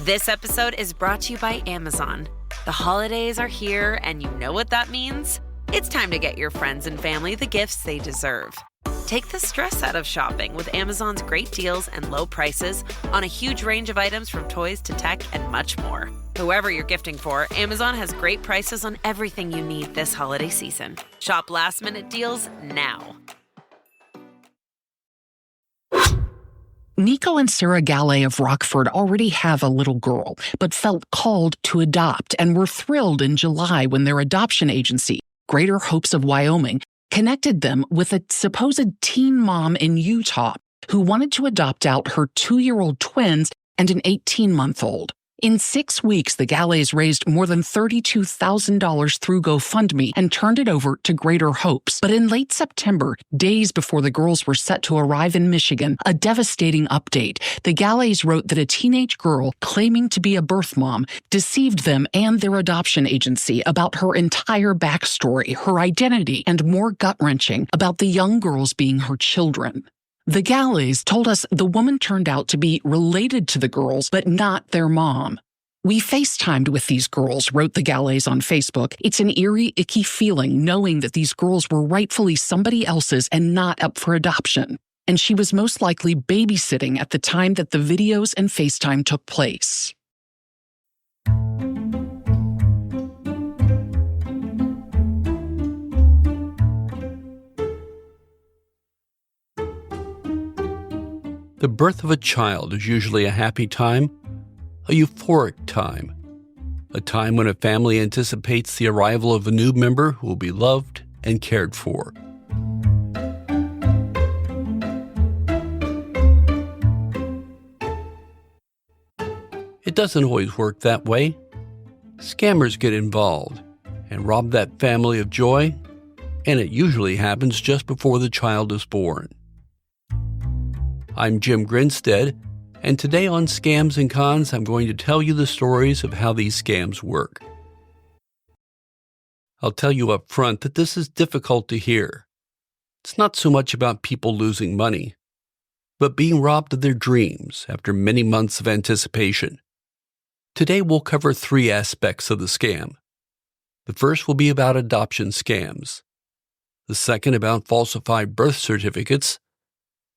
This episode is brought to you by Amazon. The holidays are here, and you know what that means? It's time to get your friends and family the gifts they deserve. Take the stress out of shopping with Amazon's great deals and low prices on a huge range of items from toys to tech and much more. Whoever you're gifting for, Amazon has great prices on everything you need this holiday season. Shop last-minute deals now. Nico and Sarah Galley of Rockford already have a little girl, but felt called to adopt and were thrilled in July when their adoption agency, Greater Hopes of Wyoming, connected them with a supposed teen mom in Utah who wanted to adopt out her 2-year-old twins and an 18-month-old. In 6 weeks, the Galleys raised more than $32,000 through GoFundMe and turned it over to Greater Hopes. But in late September, days before the girls were set to arrive in Michigan, a devastating update. The Galleys wrote that a teenage girl claiming to be a birth mom deceived them and their adoption agency about her entire backstory, her identity, and more gut-wrenching about the young girls being her children. The Galleys told us the woman turned out to be related to the girls, but not their mom. We FaceTimed with these girls, wrote the Galleys on Facebook. It's an eerie, icky feeling knowing that these girls were rightfully somebody else's and not up for adoption. And she was most likely babysitting at the time that the videos and FaceTime took place. The birth of a child is usually a happy time, a euphoric time, a time when a family anticipates the arrival of a new member who will be loved and cared for. It doesn't always work that way. Scammers get involved and rob that family of joy, and it usually happens just before the child is born. I'm Jim Grinstead, and today on Scams and Cons, I'm going to tell you the stories of how these scams work. I'll tell you up front that this is difficult to hear. It's not so much about people losing money, but being robbed of their dreams after many months of anticipation. Today we'll cover 3 aspects of the scam. The first will be about adoption scams. The second about falsified birth certificates.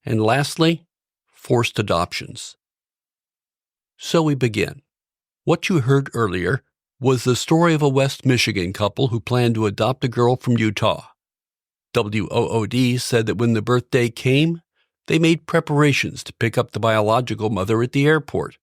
And lastly, forced adoptions. So we begin. What you heard earlier was the story of a West Michigan couple who planned to adopt a girl from Utah. WOOD said that when the birthday came, they made preparations to pick up the biological mother at the airport.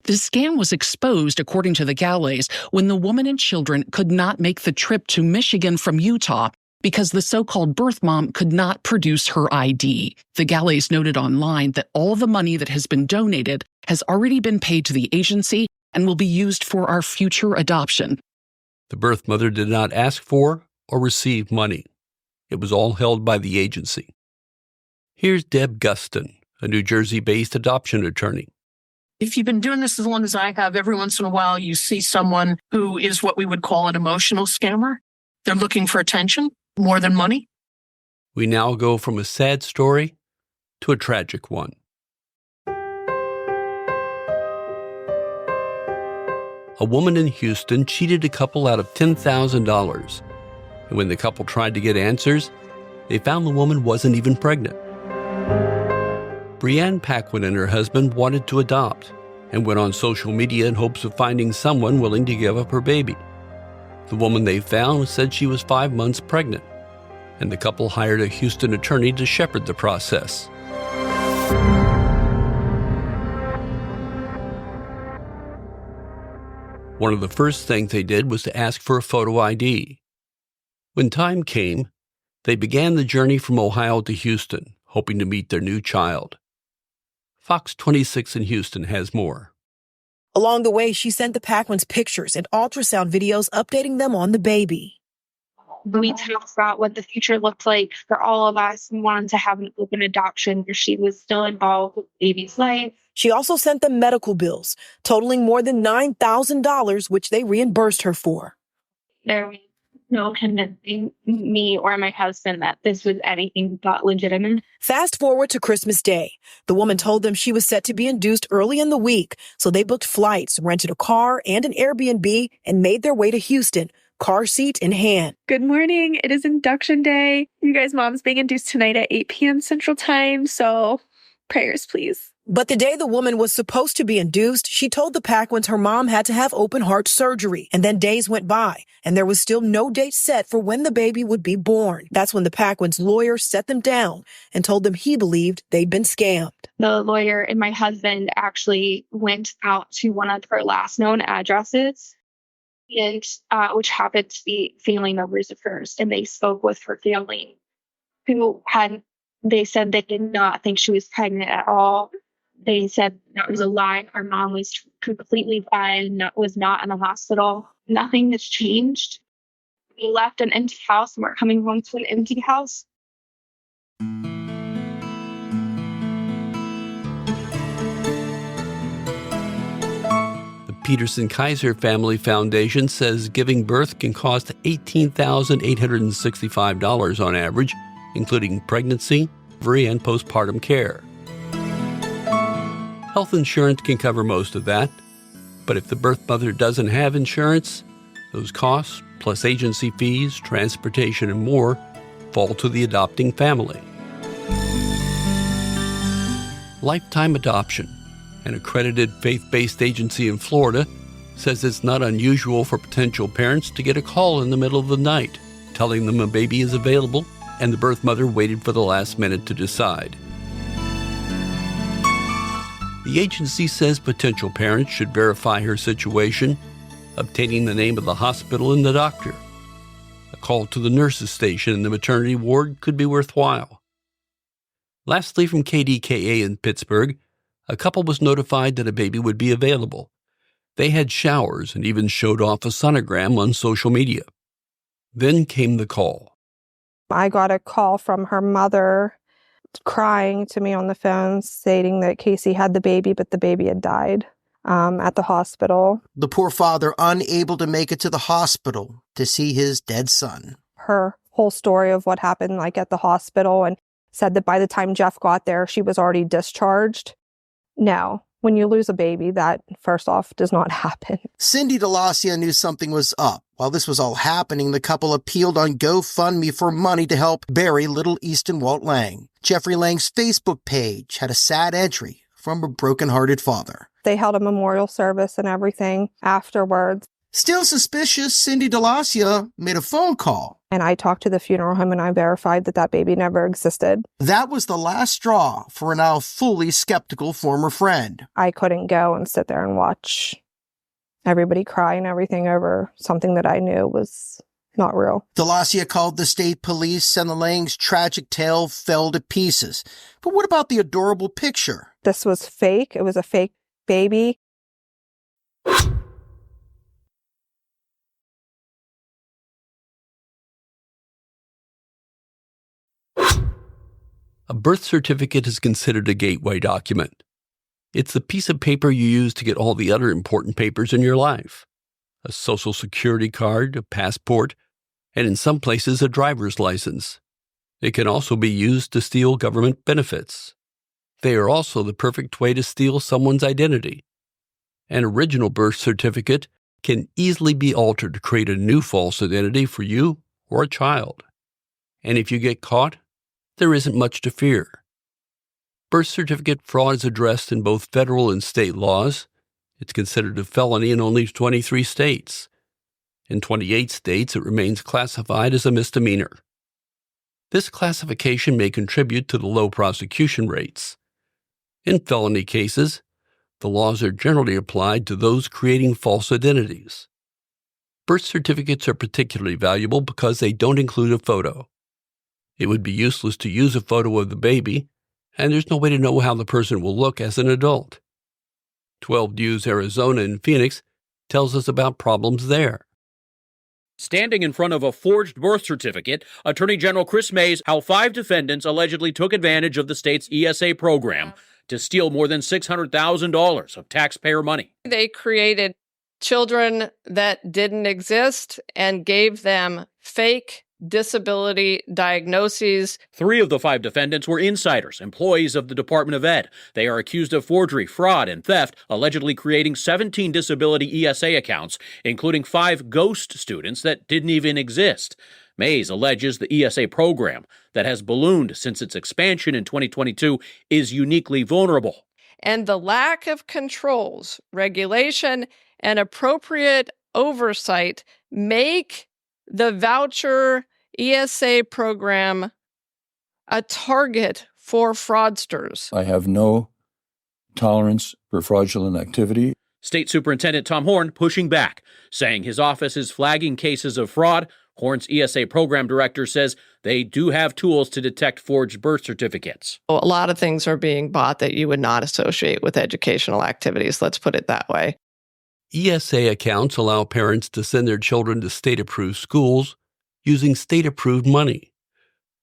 The scam was exposed, according to the Galleys, when the woman and children could not make the trip to Michigan from Utah because the so-called birth mom could not produce her ID. The Galleys noted online that all the money that has been donated has already been paid to the agency and will be used for our future adoption. The birth mother did not ask for or receive money. It was all held by the agency. Here's Deb Guston, a New Jersey-based adoption attorney. If you've been doing this as long as I have, every once in a while you see someone who is what we would call an emotional scammer. They're looking for attention more than money. We now go from a sad story to a tragic one. A woman in Houston cheated a couple out of $10,000. And when the couple tried to get answers, they found the woman wasn't even pregnant. Brianne Paquin and her husband wanted to adopt and went on social media in hopes of finding someone willing to give up her baby. The woman they found said she was 5 months pregnant, and the couple hired a Houston attorney to shepherd the process. One of the first things they did was to ask for a photo ID. When time came, they began the journey from Ohio to Houston, hoping to meet their new child. Fox 26 in Houston has more. Along the way, she sent the Paquins pictures and ultrasound videos updating them on the baby. We talked about what the future looked like for all of us and wanted to have an open adoption where she was still involved with the baby's life. She also sent them medical bills, totaling more than $9,000, which they reimbursed her for. There no convincing me or my husband that this was anything but legitimate. Fast forward to Christmas Day. The woman told them she was set to be induced early in the week, so they booked flights, rented a car and an Airbnb, and made their way to Houston, car seat in hand. Good morning. It is induction day. You guys' mom's being induced tonight at 8 p.m. Central Time, so prayers, please. But the day the woman was supposed to be induced, she told the Paquins her mom had to have open heart surgery. And then days went by, and there was still no date set for when the baby would be born. That's when the Paquins' lawyer set them down and told them he believed they'd been scammed. The lawyer and my husband actually went out to one of her last known addresses, and which happened to be family members of hers. And they spoke with her family, they said they did not think she was pregnant at all. They said that was a lie. Our mom was completely fine, was not in the hospital. Nothing has changed. We left an empty house and we're coming home to an empty house. The Peterson-Kaiser Family Foundation says giving birth can cost $18,865 on average, including pregnancy, delivery, and postpartum care. Health insurance can cover most of that, but if the birth mother doesn't have insurance, those costs, plus agency fees, transportation, and more, fall to the adopting family. Lifetime Adoption, an accredited faith-based agency in Florida, says it's not unusual for potential parents to get a call in the middle of the night telling them a baby is available and the birth mother waited for the last minute to decide. The agency says potential parents should verify her situation, obtaining the name of the hospital and the doctor. A call to the nurse's station in the maternity ward could be worthwhile. Lastly, from KDKA in Pittsburgh, a couple was notified that a baby would be available. They had showers and even showed off a sonogram on social media. Then came the call. I got a call from her mother crying to me on the phone stating that Casey had the baby, but the baby had died at the hospital. The poor father unable to make it to the hospital to see his dead son. Her whole story of what happened at the hospital, and said that by the time Jeff got there, she was already discharged. No, when you lose a baby, that first off does not happen. Cindy DeLacia knew something was up. While this was all happening, the couple appealed on GoFundMe for money to help bury little Easton Walt Lang. Jeffrey Lang's Facebook page had a sad entry from a broken-hearted father. They held a memorial service and everything afterwards. Still suspicious, Cindy DeLacia made a phone call. And I talked to the funeral home and I verified that baby never existed. That was the last straw for a now fully skeptical former friend. I couldn't go and sit there and watch everybody cry and everything over something that I knew was not real. DeLacia called the state police and the Lang's tragic tale fell to pieces. But what about the adorable picture? This was fake. It was a fake baby. A birth certificate is considered a gateway document. It's the piece of paper you use to get all the other important papers in your life. A social security card, a passport, and in some places a driver's license. It can also be used to steal government benefits. They are also the perfect way to steal someone's identity. An original birth certificate can easily be altered to create a new false identity for you or a child. And if you get caught, there isn't much to fear. Birth certificate fraud is addressed in both federal and state laws. It's considered a felony in only 23 states. In 28 states, it remains classified as a misdemeanor. This classification may contribute to the low prosecution rates. In felony cases, the laws are generally applied to those creating false identities. Birth certificates are particularly valuable because they don't include a photo. It would be useless to use a photo of the baby, and there's no way to know how the person will look as an adult. 12 News Arizona in Phoenix tells us about problems there. Standing in front of a forged birth certificate, Attorney General Chris Mays how 5 defendants allegedly took advantage of the state's ESA program to steal more than $600,000 of taxpayer money. They created children that didn't exist and gave them fake disability diagnoses. 3 of the 5 defendants were insiders, employees of the Department of Ed. They are accused of forgery, fraud, and theft, allegedly creating 17 disability ESA accounts, including 5 ghost students that didn't even exist. Mays alleges the ESA program that has ballooned since its expansion in 2022 is uniquely vulnerable. And the lack of controls, regulation, and appropriate oversight make the voucher ESA program a target for fraudsters. I have no tolerance for fraudulent activity. State Superintendent Tom Horn pushing back, saying his office is flagging cases of fraud. Horn's ESA program director says they do have tools to detect forged birth certificates. A lot of things are being bought that you would not associate with educational activities. Let's put it that way. ESA accounts allow parents to send their children to state-approved schools using state-approved money.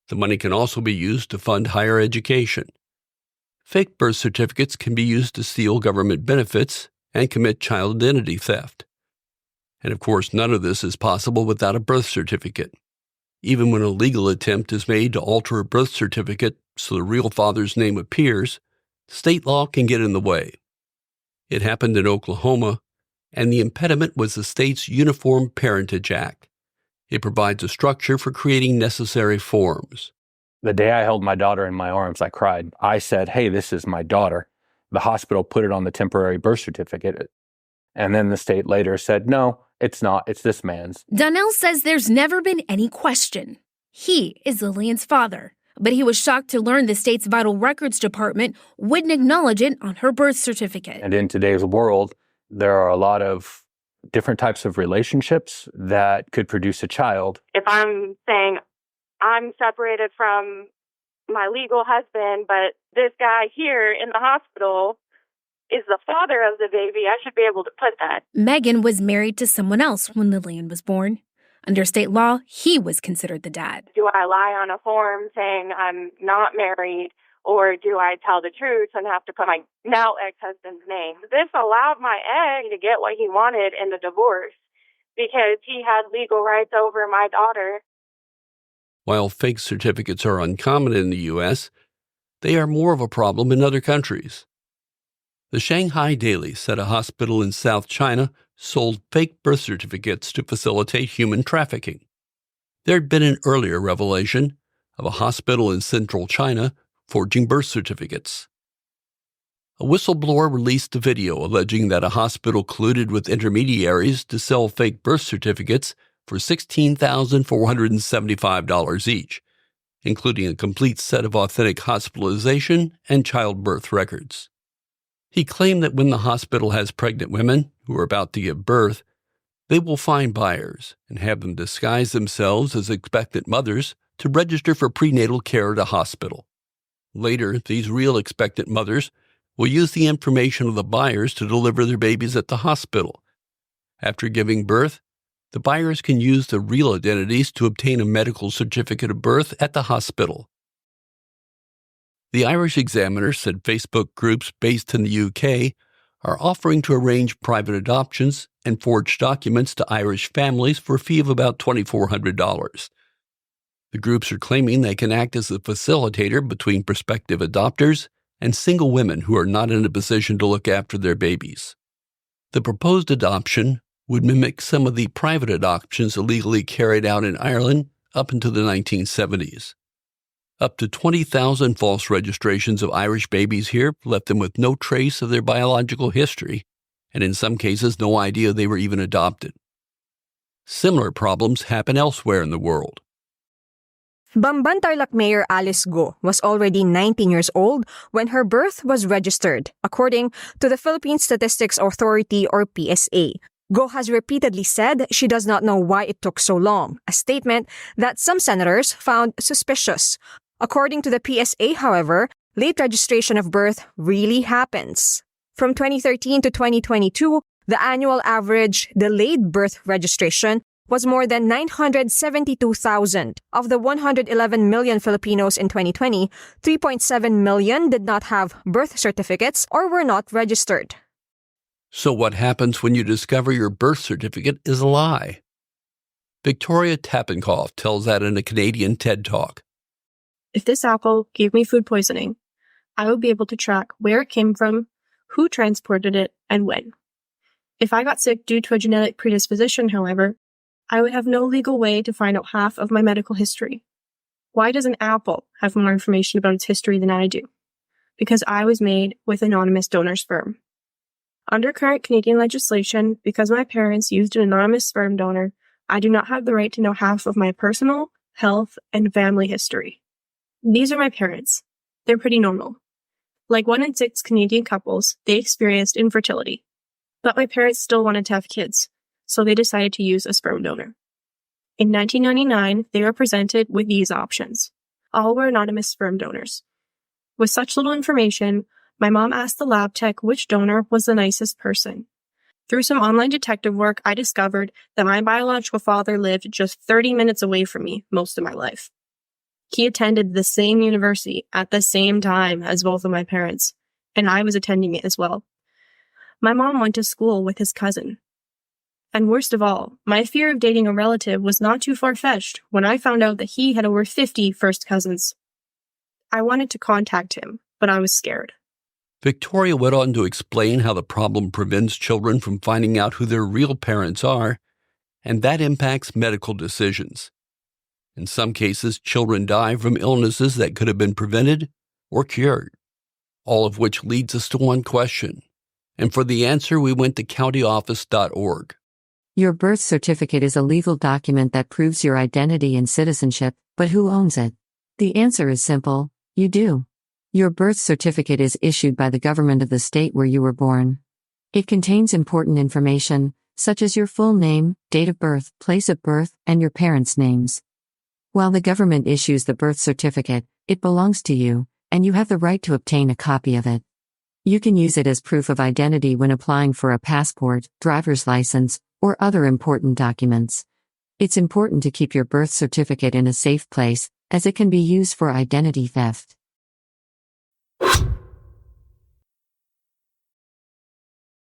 The money can also be used to fund higher education. Fake birth certificates can be used to steal government benefits and commit child identity theft. And of course, none of this is possible without a birth certificate. Even when a legal attempt is made to alter a birth certificate so the real father's name appears, state law can get in the way. It happened in Oklahoma, and the impediment was the state's Uniform Parentage Act. It provides a structure for creating necessary forms. The day I held my daughter in my arms, I cried. I said, "Hey, this is my daughter." The hospital put it on the temporary birth certificate. And then the state later said, "No, it's not. It's this man's." Donnell says there's never been any question. He is Lillian's father, but he was shocked to learn the state's Vital Records Department wouldn't acknowledge it on her birth certificate. And in today's world, there are a lot of different types of relationships that could produce a child. If I'm saying I'm separated from my legal husband, but this guy here in the hospital is the father of the baby, I should be able to put that. Megan was married to someone else when Lillian was born. Under state law, he was considered the dad. Do I lie on a form saying I'm not married, or do I tell the truth and have to put my now ex-husband's name? This allowed my ex to get what he wanted in the divorce because he had legal rights over my daughter. While fake certificates are uncommon in the U.S., they are more of a problem in other countries. The Shanghai Daily said a hospital in South China sold fake birth certificates to facilitate human trafficking. There had been an earlier revelation of a hospital in central China forging birth certificates. A whistleblower released a video alleging that a hospital colluded with intermediaries to sell fake birth certificates for $16,475 each, including a complete set of authentic hospitalization and childbirth records. He claimed that when the hospital has pregnant women who are about to give birth, they will find buyers and have them disguise themselves as expectant mothers to register for prenatal care at a hospital. Later, these real expectant mothers will use the information of the buyers to deliver their babies at the hospital. After giving birth, the buyers can use the real identities to obtain a medical certificate of birth at the hospital. The Irish Examiner said Facebook groups based in the UK are offering to arrange private adoptions and forge documents to Irish families for a fee of about $2,400. The groups are claiming they can act as a facilitator between prospective adopters and single women who are not in a position to look after their babies. The proposed adoption would mimic some of the private adoptions illegally carried out in Ireland up until the 1970s. Up to 20,000 false registrations of Irish babies here left them with no trace of their biological history, and in some cases no idea they were even adopted. Similar problems happen elsewhere in the world. Bamban Tarlac Mayor Alice Go was already 19 years old when her birth was registered, according to the Philippine Statistics Authority or PSA. Go has repeatedly said she does not know why it took so long, a statement that some senators found suspicious. According to the PSA, however, late registration of birth really happens. From 2013 to 2022, the annual average delayed birth registration was more than 972,000. Of the 111 million Filipinos in 2020, 3.7 million did not have birth certificates or were not registered. So what happens when you discover your birth certificate is a lie? Victoria Tappenkoff tells that in a Canadian TED Talk. If this apple gave me food poisoning, I would be able to track where it came from, who transported it, and when. If I got sick due to a genetic predisposition, however, I would have no legal way to find out half of my medical history. Why does an apple have more information about its history than I do? Because I was made with anonymous donor sperm. Under current Canadian legislation, because my parents used an anonymous sperm donor, I do not have the right to know half of my personal, health, and family history. These are my parents. They're pretty normal. Like 1 in 6 Canadian couples, they experienced infertility. But my parents still wanted to have kids, so they decided to use a sperm donor. In 1999, they were presented with these options. All were anonymous sperm donors. With such little information, my mom asked the lab tech which donor was the nicest person. Through some online detective work, I discovered that my biological father lived just 30 minutes away from me most of my life. He attended the same university at the same time as both of my parents, and I was attending it as well. My mom went to school with his cousin. And worst of all, my fear of dating a relative was not too far-fetched when I found out that he had over 50 first cousins. I wanted to contact him, but I was scared. Victoria went on to explain how the problem prevents children from finding out who their real parents are, and that impacts medical decisions. In some cases, children die from illnesses that could have been prevented or cured, all of which leads us to one question. And for the answer, we went to countyoffice.org. Your birth certificate is a legal document that proves your identity and citizenship, but who owns it? The answer is simple: you do. Your birth certificate is issued by the government of the state where you were born. It contains important information, such as your full name, date of birth, place of birth, and your parents' names. While the government issues the birth certificate, it belongs to you, and you have the right to obtain a copy of it. You can use it as proof of identity when applying for a passport, driver's license, or other important documents. It's important to keep your birth certificate in a safe place, as it can be used for identity theft.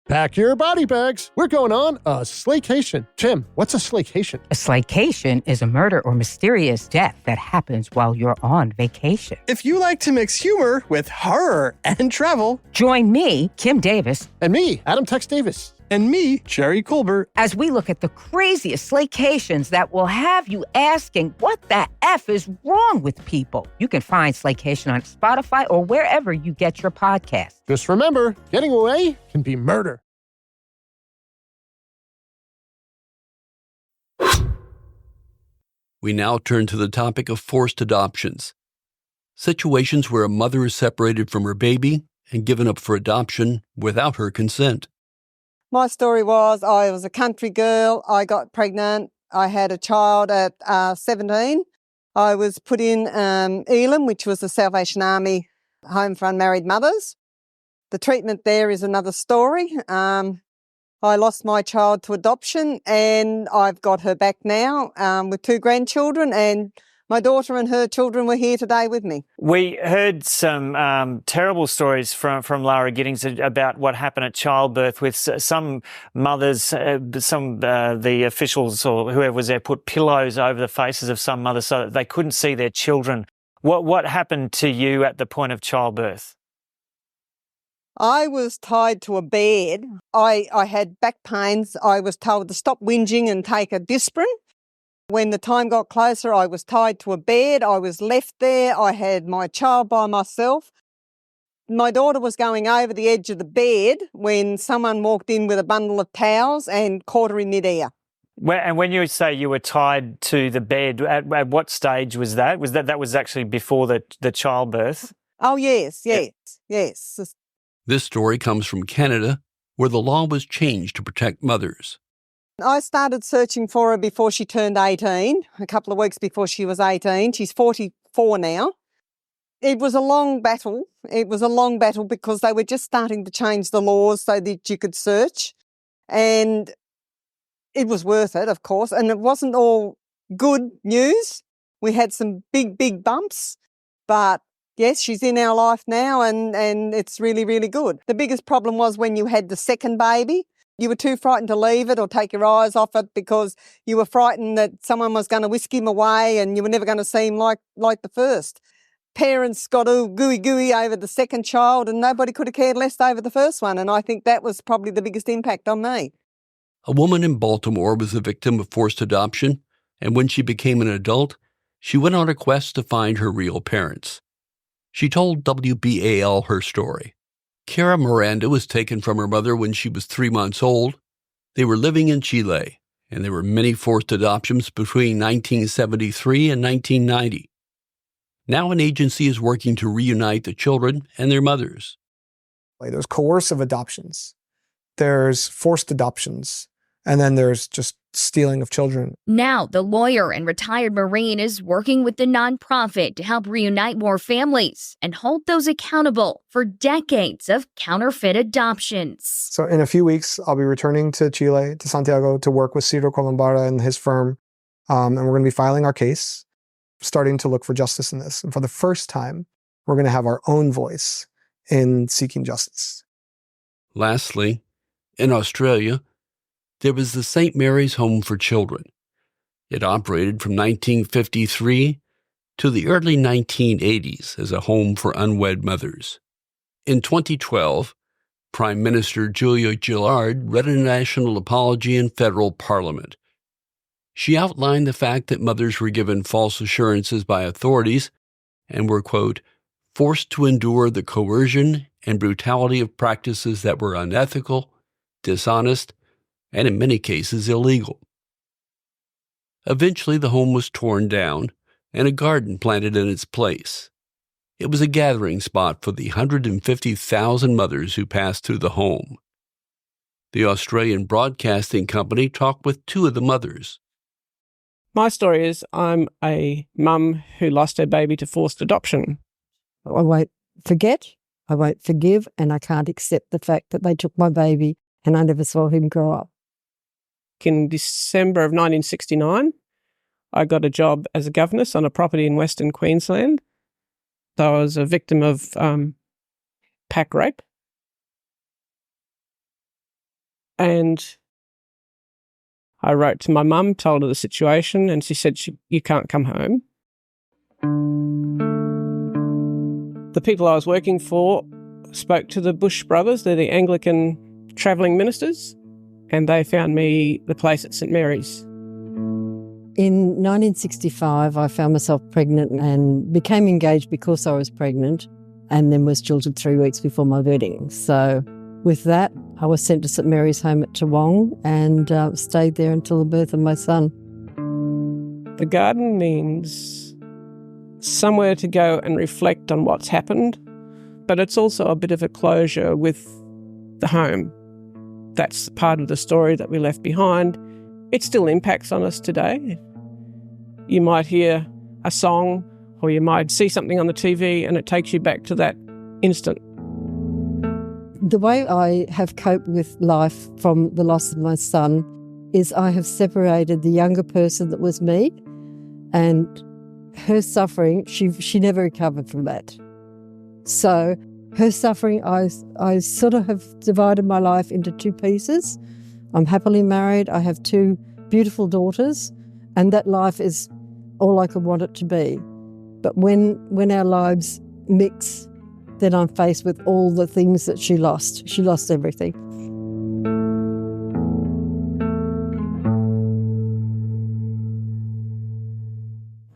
Pack your body bags. We're going on a slaycation. Tim, what's a slaycation? A slaycation is a murder or mysterious death that happens while you're on vacation. If you like to mix humor with horror and travel, join me, Kim Davis. And me, Adam Tex Davis. And me, Jerry Colbert. As we look at the craziest slaycations that will have you asking, what the F is wrong with people? You can find Slaycation on Spotify or wherever you get your podcasts. Just remember, getting away can be murder. We now turn to the topic of forced adoptions. Situations where a mother is separated from her baby and given up for adoption without her consent. My story was I was a country girl. I got pregnant. I had a child at 17. I was put in Elam, which was the Salvation Army home for unmarried mothers. The treatment there is another story. I lost my child to adoption and I've got her back now with 2 grandchildren, and my daughter and her children were here today with me. We heard some terrible stories from Lara Giddings about what happened at childbirth with some mothers, the officials or whoever was there put pillows over the faces of some mothers so that they couldn't see their children. What happened to you at the point of childbirth? I was tied to a bed. I had back pains. I was told to stop whinging and take a Disprin. When the time got closer, I was tied to a bed. I was left there. I had my child by myself. My daughter was going over the edge of the bed when someone walked in with a bundle of towels and caught her in midair. And when you say you were tied to the bed, at what stage was that? That was actually before the childbirth? Oh, yes. This story comes from Canada, where the law was changed to protect mothers. I started searching for her before she turned 18, a couple of weeks before she was 18. She's 44 now. It was a long battle. Because they were just starting to change the laws so that you could search. And it was worth it, of course. And it wasn't all good news. We had some big bumps. But yes, she's in our life now and it's really, really good. The biggest problem was when you had the second baby. You were too frightened to leave it or take your eyes off it because you were frightened that someone was going to whisk him away and you were never going to see him like the first. Parents got all gooey over the second child and nobody could have cared less over the first one. And I think that was probably the biggest impact on me. A woman in Baltimore was a victim of forced adoption, and when she became an adult, she went on a quest to find her real parents. She told WBAL her story. Cara Miranda was taken from her mother when she was 3 months old. They were living in Chile, and there were many forced adoptions between 1973 and 1990. Now an agency is working to reunite the children and their mothers. There's coercive adoptions, there's forced adoptions, and then there's just stealing of children. Now, the lawyer and retired Marine is working with the nonprofit to help reunite more families and hold those accountable for decades of counterfeit adoptions. So in a few weeks, I'll be returning to Chile, to Santiago, to work with Ciro Colombara and his firm. And we're going to be filing our case, starting to look for justice in this. And for the first time, we're going to have our own voice in seeking justice. Lastly, in Australia, there was the St. Mary's Home for Children. It operated from 1953 to the early 1980s as a home for unwed mothers. In 2012, Prime Minister Julia Gillard read a national apology in federal parliament. She outlined the fact that mothers were given false assurances by authorities and were, quote, forced to endure the coercion and brutality of practices that were unethical, dishonest, and in many cases illegal. Eventually, the home was torn down and a garden planted in its place. It was a gathering spot for the 150,000 mothers who passed through the home. The Australian Broadcasting Company talked with two of the mothers. My story is I'm a mum who lost her baby to forced adoption. I won't forget, I won't forgive, and I can't accept the fact that they took my baby and I never saw him grow up. In December of 1969, I got a job as a governess on a property in Western Queensland. I was a victim of pack rape. And I wrote to my mum, told her the situation, and she said, you can't come home. The people I was working for spoke to the Bush brothers, they're the Anglican travelling ministers, and they found me the place at St Mary's. In 1965, I found myself pregnant and became engaged because I was pregnant, and then was jilted 3 weeks before my wedding. So with that, I was sent to St Mary's Home at Toowong and stayed there until the birth of my son. The garden means somewhere to go and reflect on what's happened, but it's also a bit of a closure with the home. That's part of the story that we left behind. It still impacts on us today. You might hear a song or you might see something on the TV and it takes you back to that instant. The way I have coped with life from the loss of my son is I have separated the younger person that was me, and her suffering, she never recovered from that. So her suffering, I sort of have divided my life into two pieces. I'm happily married. I have two beautiful daughters, and that life is all I could want it to be. But when our lives mix, then I'm faced with all the things that she lost. She lost everything.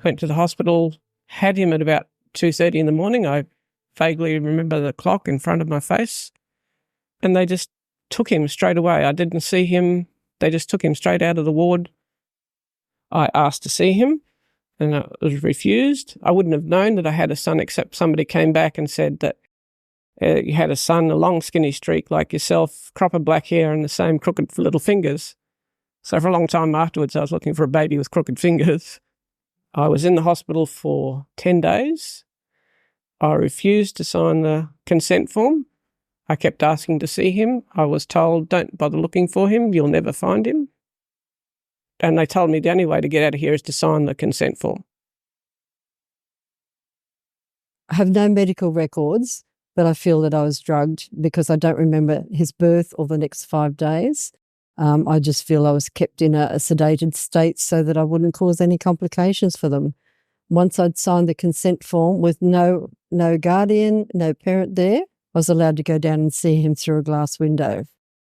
Went to the hospital, had him at about 2:30 in the morning. I vaguely remember the clock in front of my face. And they just took him straight away. I didn't see him. They just took him straight out of the ward. I asked to see him and I was refused. I wouldn't have known that I had a son except somebody came back and said that you had a son, a long skinny streak like yourself, crop of black hair and the same crooked little fingers. So for a long time afterwards, I was looking for a baby with crooked fingers. I was in the hospital for 10 days. I refused to sign the consent form. I kept asking to see him. I was told, don't bother looking for him, you'll never find him. And they told me the only way to get out of here is to sign the consent form. I have no medical records, but I feel that I was drugged because I don't remember his birth or the next 5 days. I just feel I was kept in a sedated state so that I wouldn't cause any complications for them. Once I'd signed the consent form with no guardian, no parent there, I was allowed to go down and see him through a glass window.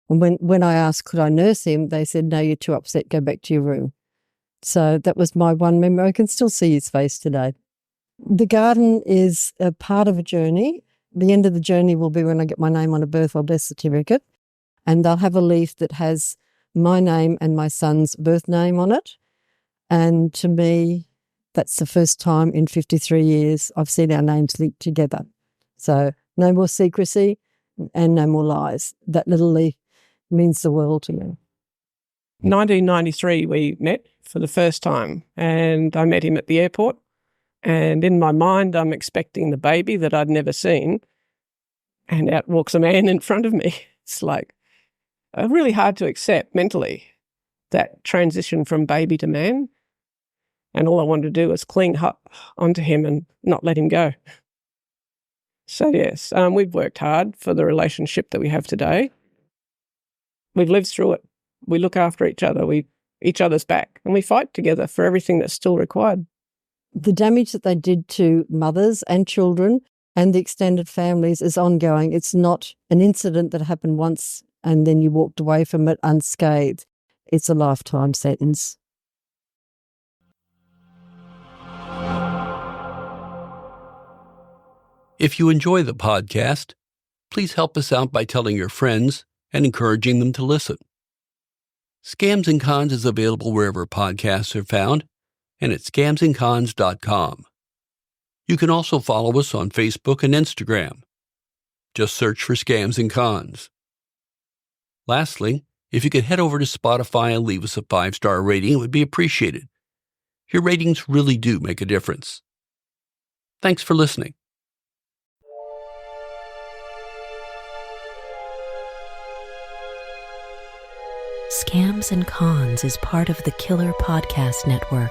And when I asked, could I nurse him, they said, no, you're too upset, go back to your room. So that was my one memory. I can still see his face today. The garden is a part of a journey. The end of the journey will be when I get my name on a birth or death certificate, and they'll have a leaf that has my name and my son's birth name on it. And to me, that's the first time in 53 years I've seen our names linked together. So no more secrecy and no more lies. That little leaf means the world to me. 1993 we met for the first time, and I met him at the airport. And in my mind, I'm expecting the baby that I'd never seen, and out walks a man in front of me. It's like really hard to accept mentally, that transition from baby to man. And all I wanted to do was cling onto him and not let him go. So yes, we've worked hard for the relationship that we have today. We've lived through it. We look after each other, each other's back, and we fight together for everything that's still required. The damage that they did to mothers and children and the extended families is ongoing. It's not an incident that happened once and then you walked away from it unscathed. It's a lifetime sentence. If you enjoy the podcast, please help us out by telling your friends and encouraging them to listen. Scams and Cons is available wherever podcasts are found and at scamsandcons.com. You can also follow us on Facebook and Instagram. Just search for Scams and Cons. Lastly, if you could head over to Spotify and leave us a 5-star rating, it would be appreciated. Your ratings really do make a difference. Thanks for listening. Scams and Cons is part of the Killer Podcast Network.